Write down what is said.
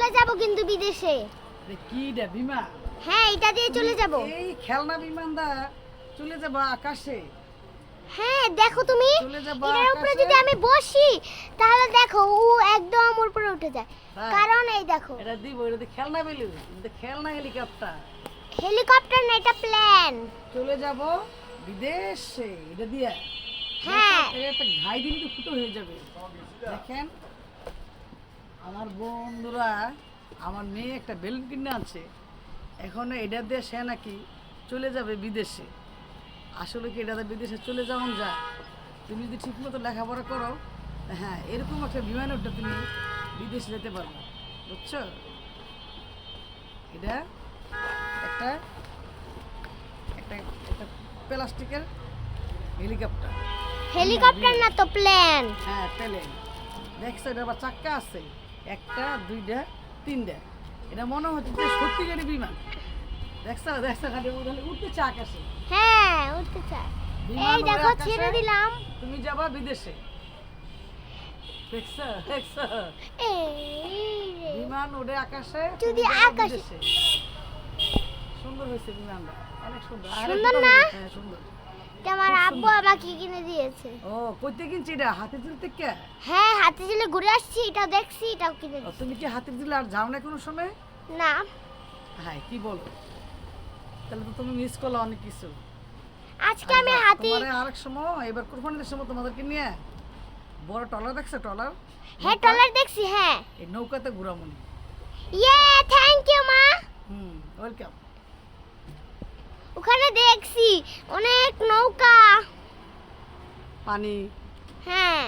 চলে যাব কিন্তু বিদেশে। কি রে বিমান? হ্যাঁ, এটা দিয়ে চলে যাব। এই খেলনা বিমানটা চলে যাব আকাশে। হ্যাঁ, দেখো তুমি চলে যাব এটার উপরে আকাশে। যদি আমি বসি তাহলে দেখো ও একদম উপরে উঠে যায়। হ্যাঁ। কারণ এই দেখো এটা দিব, এটা খেলনা বেলুন, এটা খেলনা হেলিকপ্টার। হেলিকপ্টার না, এটা প্লেন। চলে যাব বিদেশে এটা দিয়ে। হ্যাঁ। দেখো, এর একটা ঘাই দিলে তো ফুটো হয়ে যাবে। দেখেন আমার বন্ধুরা, আমার মেয়ে একটা বেলুন কিনে আনছে। এখন এটা দিয়ে সে নাকি চলে যাবে বিদেশে। আসলে কি এটাতে বিদেশে চলে যাওয়া যায়? তুমি যদি ঠিকমতো লেখাপড়া করো, হ্যাঁ এরকম একটা বিমানে উঠে তুমি বিদেশে যেতে পারবে, বুঝছো? এটা একটা একটা একটা প্লাস্টিকের হেলিকপ্টার। হেলিকপ্টার না তো প্লেন। হ্যাঁ প্লেন। দেখছো এটা আবার চাক্কা আছে, একটা দুইটা তিনটা। এটা মনে হচ্ছে যে সত্যিকারই বিমান। দেখছো দেখছো খালি উঠতেছে আকাশে। হ্যাঁ, উঠতে চাই। বিমান এই উড়ে দেখো আকাশে, ছেড়ে দিলাম। তুমি যাবা বিদেশে। দেখছো দেখছো এই রে। বিমান উড়ে আকাশে, যদি তুমি যাবা আকাশে- বিদেশে। সুন্দর হয়েছে বিমানটা, অনেক সুন্দর। সুন্দর না? হ্যাঁ সুন্দর। এটা আমার খুব আব্বু সুন্দর। আমাকে কিনে দিয়েছে। ও কইতে কিনছি এটা হাতে তুলতে কে? হ্যাঁ, হাতে ঝিলে ঘুরে আসছি, এটা দেখছি, এটাও কিনে ও, দিয়েছে। তুমি কি হাতে দিলে আর যাও না কোনো সময়? না, হ্যাঁ কি বলো, তাহলে তো তুমি মিস করলে অনেক কিছু। আজকে আমি হাতি। তোমার আরেক সময় এবার কোরবানির সময় তোমাদেরকে নিয়ে বড় টলার দেখছো, টলার? হ্যাঁ, টলার দেখছি। হ্যাঁ। এই নৌকাতে ঘুরামনি। ইয়ে, থ্যাংক ইউ মা। ওয়েলকাম। ওখানে দেখছি অনেক নৌকা। পানি। হ্যাঁ।